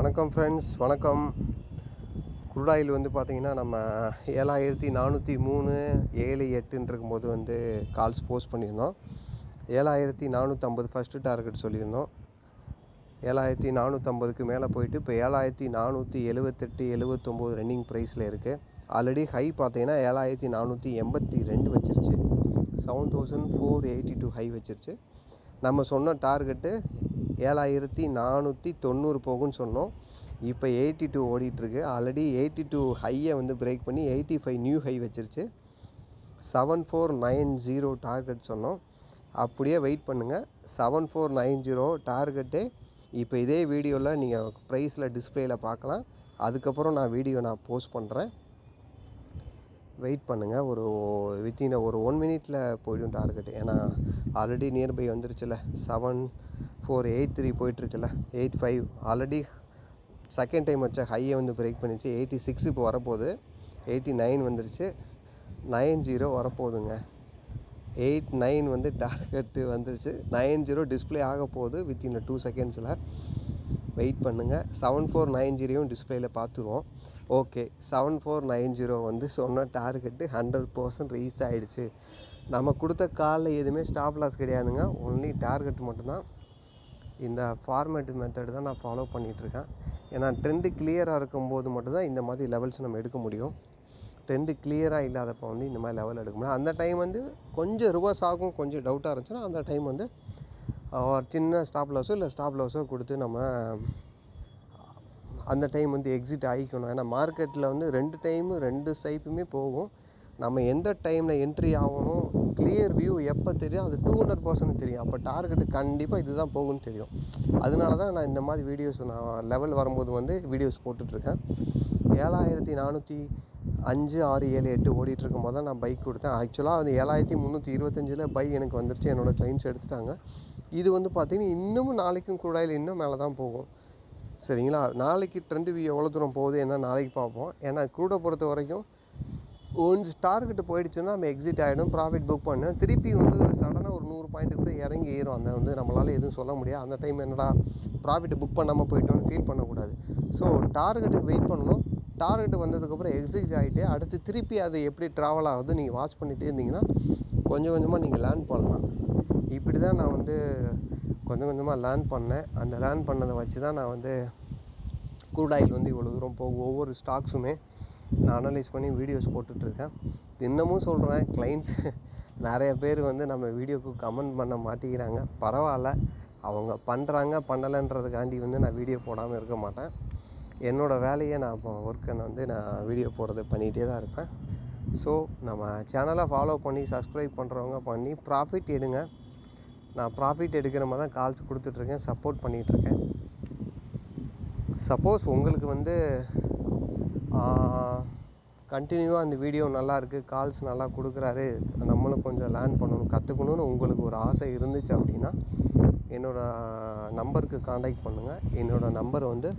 வணக்கம் ஃப்ரெண்ட்ஸ், வணக்கம். குரூடாயில் வந்து பார்த்திங்கன்னா நம்ம 7403 78 இருக்கும்போது வந்து கால்ஸ் போஸ்ட் பண்ணியிருந்தோம். 7450 ஃபஸ்ட்டு டார்கெட் சொல்லியிருந்தோம். 7450க்கு மேலே போயிட்டு இப்போ 7478 79 ரன்னிங் ப்ரைஸில் இருக்குது. ஆல்ரெடி ஹை பார்த்தீங்கன்னா 7482 வச்சிருச்சு. 7482 ஹை வச்சிருச்சு. நம்ம சொன்ன டார்கெட்டு 7490 போகும்னு சொன்னோம். இப்போ 82 ஓடிட்டுருக்கு. ஆல்ரெடி 82 ஹையை வந்து பிரேக் பண்ணி 85 நியூ ஹை வச்சிருச்சு. 7490 டார்கெட் சொன்னோம். அப்படியே வெயிட் பண்ணுங்கள். 7490 டார்கெட்டே இப்போ இதே வீடியோவில் நீங்கள் ப்ரைஸில் டிஸ்பிளேயில் பார்க்கலாம். அதுக்கப்புறம் நான் போஸ்ட் பண்ணுறேன். வெயிட் பண்ணுங்கள். வித்தின் ஒரு 1 மினிட்டில் போய்டும் டார்கெட். ஏன்னா ஆல்ரெடி நியர்பை வந்துருச்சுல. 7483 போயிட்டுருக்குல்ல. 85 ஆல்ரெடி செகண்ட் டைம் வச்ச ஹையை வந்து பிரேக் பண்ணிச்சு. 86 இப்போ வரப்போகுது. 89 வந்துருச்சு. 90 வரப்போகுதுங்க. 89 வந்து டார்கெட்டு வந்துருச்சு. 90 டிஸ்பிளே ஆக போகுது வித்தின் 2 செகண்ட்ஸில். வெயிட் பண்ணுங்கள். 7490 டிஸ்பிளேயில் பார்த்துருவோம். ஓகே, 7490 வந்து சொன்ன டார்கெட்டு 100% ரீச் ஆகிடுச்சு. நம்ம கொடுத்த காலில் எதுவுமே ஸ்டாப் லாஸ் கிடையாதுங்க. ஒன்லி டார்கெட் மட்டும்தான். இந்த ஃபார்மேட் மெத்தடு தான் நான் ஃபாலோ பண்ணிகிட்ருக்கேன். ஏன்னா ட்ரெண்டு கிளியராக இருக்கும்போது மட்டும்தான் இந்த மாதிரி லெவல்ஸ் நம்ம எடுக்க முடியும். ட்ரெண்டு கிளியராக இல்லாதப்போ வந்து இந்த மாதிரி லெவல் எடுக்க முடியும். அந்த டைம் வந்து கொஞ்சம் ரிவர்ஸ் ஆகும், கொஞ்சம் டவுட்டாக இருந்துச்சுன்னா அந்த டைம் வந்து சின்ன ஸ்டாப் லாஸோ கொடுத்து நம்ம அந்த டைம் வந்து எக்ஸிட் ஆகிக்கணும். ஏன்னா மார்க்கெட்டில் வந்து 2 ஸ்டைப்புமே போகும். நம்ம எந்த டைமில் என்ட்ரி ஆகணும், கிளியர் வியூ எப்போ தெரியும், அது 200% தெரியும். அப்போ டார்கெட்டு கண்டிப்பாக இது தான் போகும்னு தெரியும். அதனால தான் நான் இந்த மாதிரி வீடியோஸ் நான் லெவல் வரும்போது வந்து வீடியோஸ் போட்டுட்ருக்கேன். 7405 6 7 8 ஓடிட்டுருக்கும் போது தான் நான் பைக் கொடுத்தேன். ஆக்சுவலாக அது 7325 பை எனக்கு வந்துருச்சு. என்னோடய கிளைண்ட்ஸ் எடுத்துட்டாங்க. இது வந்து பார்த்திங்கன்னா இன்னமும் நாளைக்கும் Crudeoil இன்னும் மேலே தான் போகும். சரிங்களா? நாளைக்கு ட்ரெண்ட் வியூ எவ்வளோ தூரம் போகுது என்ன நாளைக்கு பார்ப்போம். ஏன்னா க்ரூடை பொறுத்த வரைக்கும் ஒன்ஸ் டார்கெட்டு போயிடுச்சுன்னா நம்ம எக்ஸிட் ஆகிடும், ப்ராஃபிட் புக் பண்ணேன். திருப்பி வந்து சடனாக ஒரு 100 பாயிண்ட் கூட இறங்கி ஏறும். அந்த வந்து நம்மளால் எதுவும் சொல்ல முடியாது. அந்த டைம் என்னடா ப்ராஃபிட்டை புக் பண்ணாமல் போயிட்டோன்னு ஃபீல் பண்ணக்கூடாது. ஸோ டார்கெட்டுக்கு வெயிட் பண்ணணும். டார்கெட்டு வந்ததுக்கப்புறம் எக்ஸிட் ஆகிட்டு அடுத்து திருப்பி அது எப்படி ட்ராவல் ஆகுது நீங்கள் வாட்ச் பண்ணிகிட்டே இருந்தீங்கன்னா கொஞ்சம் கொஞ்சமாக நீங்கள் லேர்ன் பண்ணலாம். இப்படி தான் நான் வந்து கொஞ்சம் கொஞ்சமாக லேர்ன் பண்ணேன். அந்த லேர்ன் பண்ணதை வச்சு தான் நான் வந்து Crudeoil வந்து இவ்வளோ தூரம் போகும். ஒவ்வொரு ஸ்டாக்ஸுமே நான் அனலைஸ் பண்ணி வீடியோஸ் போட்டுட்ருக்கேன். இன்னமும் சொல்கிறேன், கிளைண்ட்ஸ் நிறைய பேர் வந்து நம்ம வீடியோவுக்கு கமெண்ட் பண்ண மாட்டேங்கிறாங்க. பரவாயில்ல, அவங்க பண்ணுறாங்க பண்ணலைன்றதுக்காண்டி வந்து நான் வீடியோ போடாமல் இருக்க மாட்டேன். என்னோடய வேலையை நான் ஒர்க்கை வந்து நான் வீடியோ போடுறது பண்ணிகிட்டே தான் இருப்பேன். ஸோ நம்ம சேனலை ஃபாலோ பண்ணி சப்ஸ்கிரைப் பண்ணுறவங்க பண்ணி ப்ராஃபிட் எடுங்க. நான் ப்ராஃபிட் எடுக்கிற மாதிரி தான் கால்ஸ் கொடுத்துட்ருக்கேன், சப்போர்ட் பண்ணிகிட்ருக்கேன். சப்போஸ் உங்களுக்கு வந்து கண்டினியூவாக அந்த வீடியோ நல்லாயிருக்கு, கால்ஸ் நல்லா கொடுக்குறாரு, நம்மளும் கொஞ்சம் லேர்ன் பண்ணணும், கற்றுக்கணுன்னு உங்களுக்கு ஒரு ஆசை இருந்துச்சு அப்படின்னா என்னோடய நம்பருக்கு காண்டாக்ட் பண்ணுங்கள். என்னோடய நம்பர் வந்து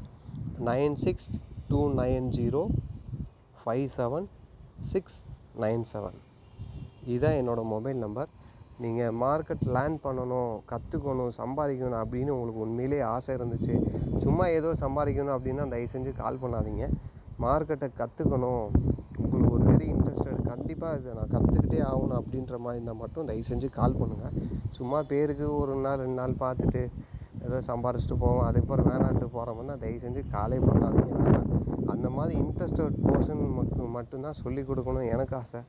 9629057697. இதுதான் என்னோடய மொபைல் நம்பர். நீங்கள் மார்க்கெட் லேர்ன் பண்ணணும், கற்றுக்கணும், சம்பாதிக்கணும் அப்படின்னு உங்களுக்கு உண்மையிலேயே ஆசை இருந்துச்சு, சும்மா ஏதோ சம்பாதிக்கணும் அப்படின்னா தயவு செஞ்சு கால் பண்ணாதீங்க. மார்க்கெட்டை கற்றுக்கணும், உங்களுக்கு ஒரு வெரி இன்ட்ரெஸ்டட், கண்டிப்பாக இதை நான் கற்றுக்கிட்டே ஆகணும் அப்படின்ற மாதிரி இருந்தால் மட்டும் தயவு செஞ்சு கால் பண்ணுங்கள். சும்மா பேருக்கு ஒரு நாள் 2 நாள் பார்த்துட்டு ஏதோ சம்பாரிச்சிட்டு போவோம், அதுக்கப்புறம் வேணான்ட்டு போகிறோம்னா தயவு செஞ்சு காலே பண்ணாதீங்க. வேணாம். அந்த மாதிரி இன்ட்ரெஸ்டட் பர்சன் மட்டும்தான் சொல்லிக் கொடுக்கணும் எனக்கு ஆசை.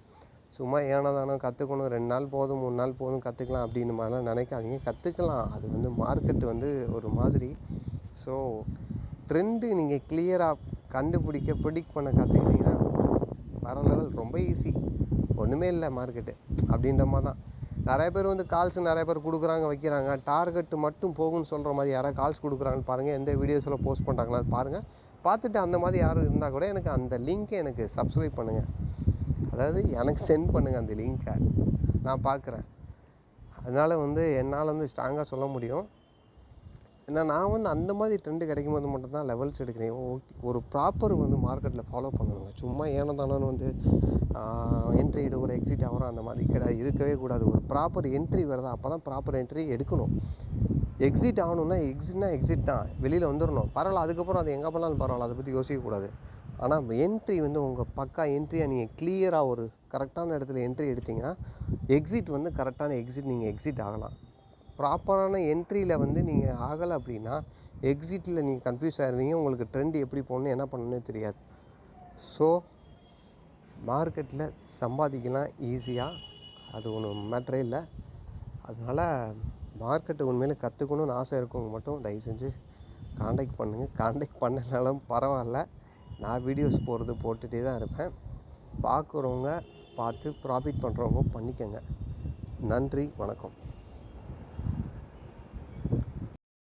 சும்மா ஏனதானோ கற்றுக்கணும், 2 நாள் போதும் 3 நாள் போதும் கற்றுக்கலாம் அப்படின்னு மாதிரிலாம் நினைக்காதீங்க. கற்றுக்கலாம். அது வந்து மார்க்கெட்டு வந்து ஒரு மாதிரி. ஸோ ட்ரெண்டு நீங்கள் கிளியராக ப்ரிடிக்ட் பண்ண கற்றுக்கிட்டிங்கன்னா வர லெவல் ரொம்ப ஈஸி. ஒன்றுமே இல்லை மார்க்கெட்டு அப்படின்ற மாதிரி தான். நிறைய பேர் வந்து கால்ஸ் நிறைய பேர் கொடுக்குறாங்க, வைக்கிறாங்க. டார்கெட்டு மட்டும் போகும்னு சொல்கிற மாதிரி யாராவது கால்ஸ் கொடுக்குறாங்கன்னு பாருங்கள். எந்த வீடியோஸில் போஸ்ட் பண்ணுறாங்களான்னு பாருங்கள். பார்த்துட்டு அந்த மாதிரி யாரும் இருந்தால் கூட எனக்கு அந்த லிங்க்கை எனக்கு சப்ஸ்கிரைப் பண்ணுங்கள். அதாவது எனக்கு சென்ட் பண்ணுங்கள் அந்த லிங்க்கை, நான் பார்க்குறேன். அதனால் வந்து என்னால் வந்து ஸ்ட்ராங்காக சொல்ல முடியும். ஏன்னா நான் வந்து அந்த மாதிரி ட்ரெண்டு கிடைக்கும்போது மட்டும்தான் லெவல்ஸ் எடுக்கிறேன். ஒரு ப்ராப்பர் வந்து மார்க்கெட்டில் ஃபாலோ பண்ணணுங்க. சும்மா ஏனதானு வந்து என்ட்ரி ஒரு எக்ஸிட் ஆகிறோம் அந்த மாதிரி இருக்கவே கூடாது. ஒரு ப்ராப்பர் என்ட்ரி வருதா அப்போ தான் ப்ராப்பர் என்ட்ரி எடுக்கணும். எக்ஸிட் ஆகணுன்னா எக்ஸிட் தான், வெளியில் வந்துடணும், பரவாயில்ல. அதுக்கப்புறம் அது எங்கே போனாலும் பரவாயில்ல, அதை பற்றி யோசிக்கக்கூடாது. ஆனால் என்ட்ரி வந்து உங்கள் பக்கா என்ட்ரியாக நீங்கள் கிளியராக ஒரு கரெக்டான இடத்துல என்ட்ரி எடுத்திங்கன்னா எக்ஸிட் வந்து கரெக்டான எக்ஸிட், நீங்கள் எக்ஸிட் ஆகலாம். ப்ராப்பரான என்ட்ரியில் வந்து நீங்கள் ஆகலை அப்படின்னா எக்ஸிட்டில் நீங்கள் கன்ஃபியூஸ் ஆகிடுவீங்க. உங்களுக்கு ட்ரெண்ட் எப்படி போகணுன்னு என்ன பண்ணணுன்னே தெரியாது. ஸோ மார்க்கெட்டில் சம்பாதிக்கலாம் ஈஸியாக, அது ஒன்றும் மேட்டரே இல்லை. அதனால் மார்க்கெட்டு உண்மையிலே கற்றுக்கணுன்னு ஆசை இருக்கவங்க மட்டும் தயவு செஞ்சு காண்டாக்ட் பண்ணுங்கள். காண்டாக்ட் பண்ணனாலும் பரவாயில்ல, நான் வீடியோஸ் போட்டுகிட்டே தான் இருப்பேன். பார்க்குறவங்க பார்த்து ப்ராஃபிட் பண்ணுறவங்க பண்ணிக்கோங்க. நன்றி, வணக்கம்.